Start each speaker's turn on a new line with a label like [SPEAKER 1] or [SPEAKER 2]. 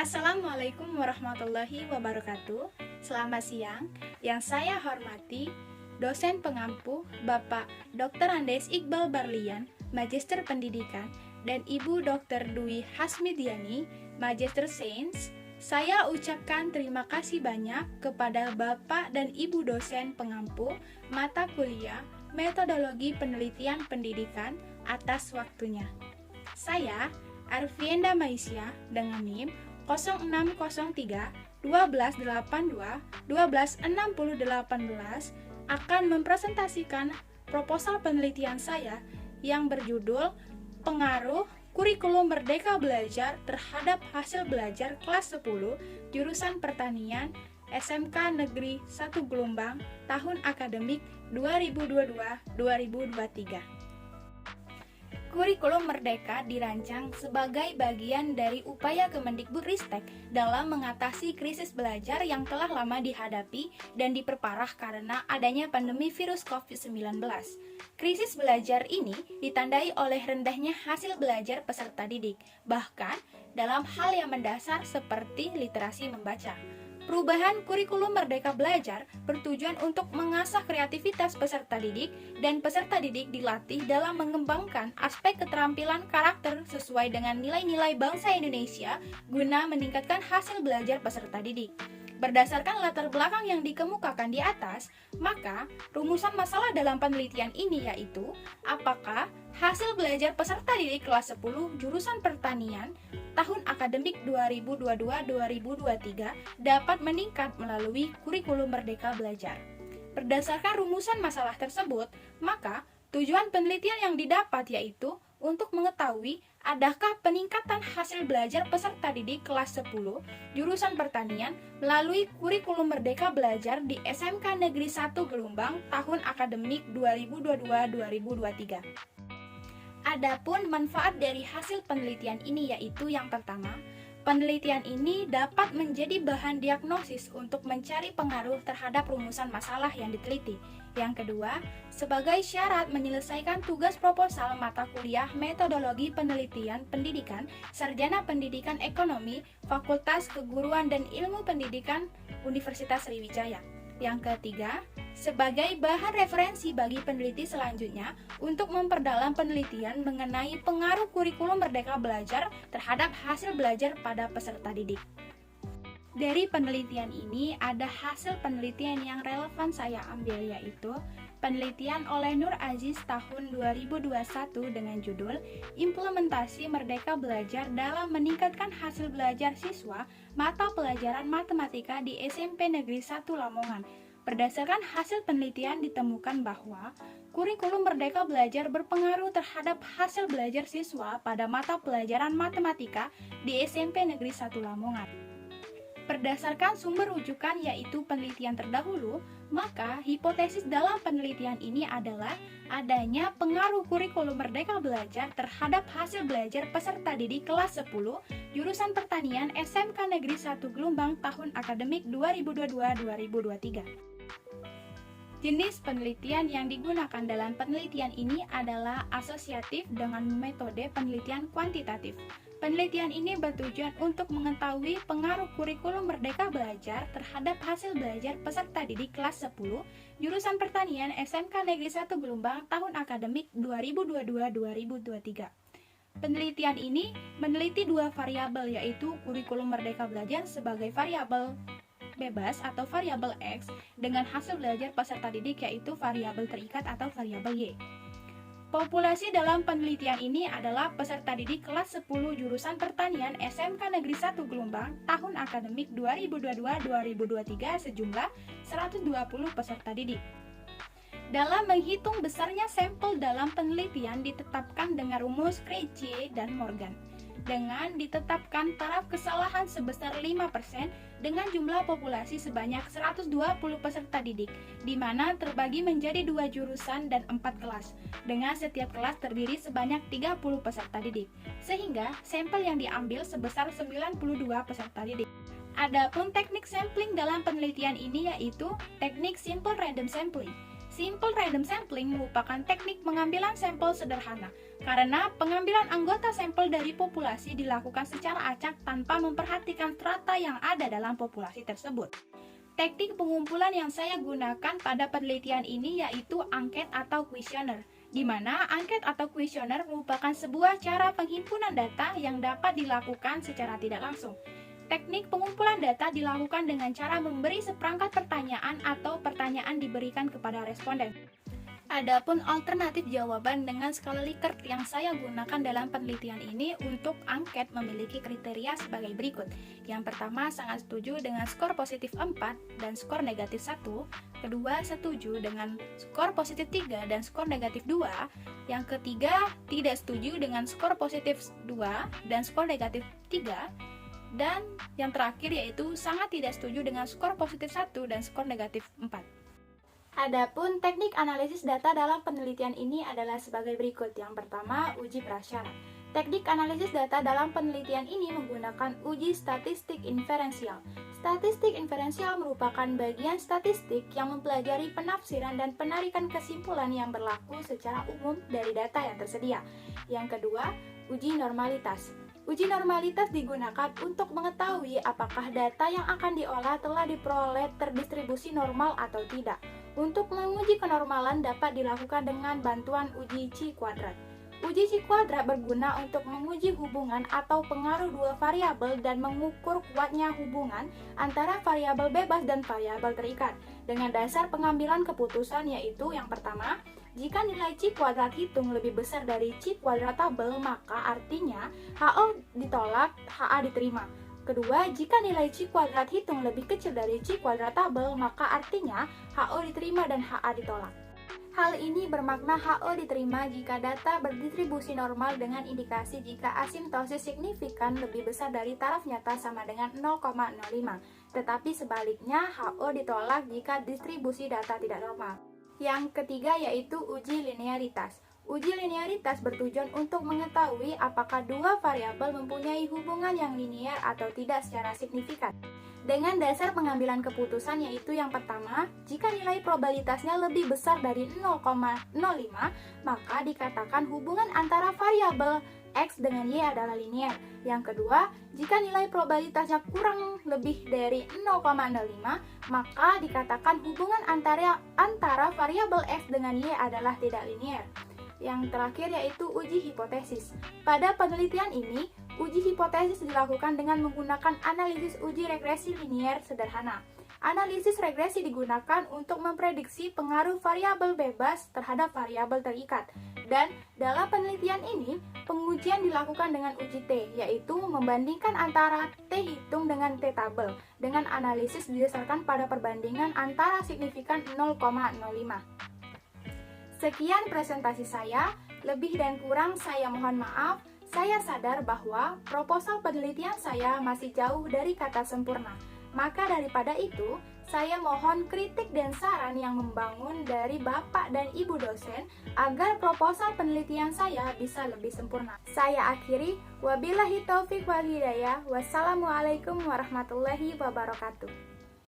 [SPEAKER 1] Assalamualaikum warahmatullahi wabarakatuh. Selamat siang. Yang saya hormati dosen pengampu Bapak Dr. Andes Iqbal Barlian, Magister Pendidikan, dan Ibu Dr. Dwi Hasmidiani, Magister Sains. Saya ucapkan terima kasih banyak kepada Bapak dan Ibu dosen pengampu mata kuliah Metodologi Penelitian Pendidikan atas waktunya. Saya Arvienda Maisya dengan NIM 0603 1282 126018 akan mempresentasikan proposal penelitian saya yang berjudul Pengaruh Kurikulum Merdeka Belajar terhadap hasil belajar kelas 10 jurusan Pertanian SMK Negeri 1 Gelombang tahun akademik 2022-2023. Kurikulum Merdeka dirancang sebagai bagian dari upaya Kemendikbudristek dalam mengatasi krisis belajar yang telah lama dihadapi dan diperparah karena adanya pandemi virus COVID-19. Krisis belajar ini ditandai oleh rendahnya hasil belajar peserta didik, bahkan dalam hal yang mendasar seperti literasi membaca. Perubahan kurikulum Merdeka Belajar bertujuan untuk mengasah kreativitas peserta didik dan peserta didik dilatih dalam mengembangkan aspek keterampilan karakter sesuai dengan nilai-nilai bangsa Indonesia guna meningkatkan hasil belajar peserta didik. Berdasarkan latar belakang yang dikemukakan di atas, maka rumusan masalah dalam penelitian ini yaitu apakah hasil belajar peserta didik kelas 10 jurusan pertanian tahun akademik 2022-2023 dapat meningkat melalui kurikulum Merdeka Belajar. Berdasarkan rumusan masalah tersebut, maka tujuan penelitian yang didapat yaitu untuk mengetahui adakah peningkatan hasil belajar peserta didik kelas 10 jurusan pertanian melalui kurikulum Merdeka Belajar di SMK Negeri 1 Gelombang tahun akademik 2022-2023. Adapun manfaat dari hasil penelitian ini yaitu yang pertama, penelitian ini dapat menjadi bahan diagnosis untuk mencari pengaruh terhadap rumusan masalah yang diteliti. Yang kedua, sebagai syarat menyelesaikan tugas proposal mata kuliah Metodologi Penelitian Pendidikan, Sarjana Pendidikan Ekonomi, Fakultas Keguruan dan Ilmu Pendidikan Universitas Sriwijaya. Yang ketiga, sebagai bahan referensi bagi peneliti selanjutnya untuk memperdalam penelitian mengenai pengaruh kurikulum Merdeka Belajar terhadap hasil belajar pada peserta didik. Dari penelitian ini ada hasil penelitian yang relevan saya ambil yaitu penelitian oleh Nur Aziz tahun 2021 dengan judul Implementasi Merdeka Belajar dalam Meningkatkan Hasil Belajar Siswa Mata Pelajaran Matematika di SMP Negeri 1 Lamongan. Berdasarkan hasil penelitian ditemukan bahwa kurikulum Merdeka Belajar berpengaruh terhadap hasil belajar siswa pada mata pelajaran matematika di SMP Negeri 1 Lamongan. Berdasarkan sumber rujukan yaitu penelitian terdahulu, maka hipotesis dalam penelitian ini adalah adanya pengaruh kurikulum Merdeka Belajar terhadap hasil belajar peserta didik kelas 10 jurusan pertanian SMK Negeri 1 Gelombang tahun akademik 2022-2023. Jenis penelitian yang digunakan dalam penelitian ini adalah asosiatif dengan metode penelitian kuantitatif. Penelitian ini bertujuan untuk mengetahui pengaruh kurikulum Merdeka Belajar terhadap hasil belajar peserta didik kelas 10 jurusan pertanian SMK Negeri 1 Gelombang tahun akademik 2022-2023. Penelitian ini meneliti dua variabel yaitu kurikulum Merdeka Belajar sebagai variabel bebas atau variabel X dengan hasil belajar peserta didik yaitu variabel terikat atau variabel Y. Populasi dalam penelitian ini adalah peserta didik kelas 10 jurusan pertanian SMK Negeri 1 Gelombang tahun akademik 2022-2023 sejumlah 120 peserta didik. Dalam menghitung besarnya sampel dalam penelitian ditetapkan dengan rumus Krejci dan Morgan. Dengan ditetapkan taraf kesalahan sebesar 5% dengan jumlah populasi sebanyak 120 peserta didik, di mana terbagi menjadi 2 jurusan dan 4 kelas, dengan setiap kelas terdiri sebanyak 30 peserta didik, sehingga sampel yang diambil sebesar 92 peserta didik. Adapun teknik sampling dalam penelitian ini yaitu teknik simple random sampling. Simple random sampling merupakan teknik pengambilan sampel sederhana, karena pengambilan anggota sampel dari populasi dilakukan secara acak tanpa memperhatikan strata yang ada dalam populasi tersebut. Teknik pengumpulan yang saya gunakan pada penelitian ini yaitu angket atau kuesioner, di mana angket atau kuesioner merupakan sebuah cara penghimpunan data yang dapat dilakukan secara tidak langsung. Teknik pengumpulan data dilakukan dengan cara memberi seperangkat pertanyaan atau pertanyaan diberikan kepada responden. Adapun alternatif jawaban dengan skala Likert yang saya gunakan dalam penelitian ini untuk angket memiliki kriteria sebagai berikut. Yang pertama, sangat setuju dengan skor positif 4 dan skor negatif 1. Kedua, setuju dengan skor positif 3 dan skor negatif 2. Yang ketiga, tidak setuju dengan skor positif 2 dan skor negatif 3. Dan yang terakhir yaitu sangat tidak setuju dengan skor positif 1 dan skor negatif 4. Adapun teknik analisis data dalam penelitian ini adalah sebagai berikut. Yang pertama, uji prasyarat. Teknik analisis data dalam penelitian ini menggunakan uji statistik inferensial. Statistik inferensial merupakan bagian statistik yang mempelajari penafsiran dan penarikan kesimpulan yang berlaku secara umum dari data yang tersedia. Yang kedua, uji normalitas. Uji normalitas digunakan untuk mengetahui apakah data yang akan diolah telah diperoleh terdistribusi normal atau tidak. Untuk menguji kenormalan dapat dilakukan dengan bantuan uji Chi kuadrat. Uji Chi kuadrat berguna untuk menguji hubungan atau pengaruh dua variabel dan mengukur kuatnya hubungan antara variabel bebas dan variabel terikat dengan dasar pengambilan keputusan, yaitu yang pertama, jika nilai Chi kuadrat hitung lebih besar dari Chi kuadrat tabel, maka artinya HO ditolak, HA diterima. Kedua, jika nilai Chi kuadrat hitung lebih kecil dari Chi kuadrat tabel, maka artinya HO diterima dan HA ditolak. Hal ini bermakna HO diterima jika data berdistribusi normal dengan indikasi jika asimptosis signifikan lebih besar dari taraf nyata sama dengan 0,05. Tetapi sebaliknya, HO ditolak jika distribusi data tidak normal. Yang ketiga yaitu uji linearitas. Uji linearitas bertujuan untuk mengetahui apakah dua variabel mempunyai hubungan yang linier atau tidak secara signifikan. Dengan dasar pengambilan keputusan yaitu yang pertama, jika nilai probabilitasnya lebih besar dari 0,05, maka dikatakan hubungan antara variabel X dengan Y adalah linier. Yang kedua, jika nilai probabilitasnya kurang lebih dari 0,05, maka dikatakan hubungan antara variabel X dengan Y adalah tidak linier. Yang terakhir yaitu uji hipotesis. Pada penelitian ini, uji hipotesis dilakukan dengan menggunakan analisis uji regresi linier sederhana. Analisis regresi digunakan untuk memprediksi pengaruh variabel bebas terhadap variabel terikat. Dan dalam penelitian ini, pengujian dilakukan dengan uji T, yaitu membandingkan antara T hitung dengan T tabel, dengan analisis didasarkan pada perbandingan antara signifikan 0,05. Sekian presentasi saya, lebih dan kurang saya mohon maaf. Saya sadar bahwa proposal penelitian saya masih jauh dari kata sempurna. Maka daripada itu, saya mohon kritik dan saran yang membangun dari Bapak dan Ibu dosen agar proposal penelitian saya bisa lebih sempurna. Saya akhiri, wabillahi taufiq wal hidayah. Wassalamualaikum warahmatullahi wabarakatuh.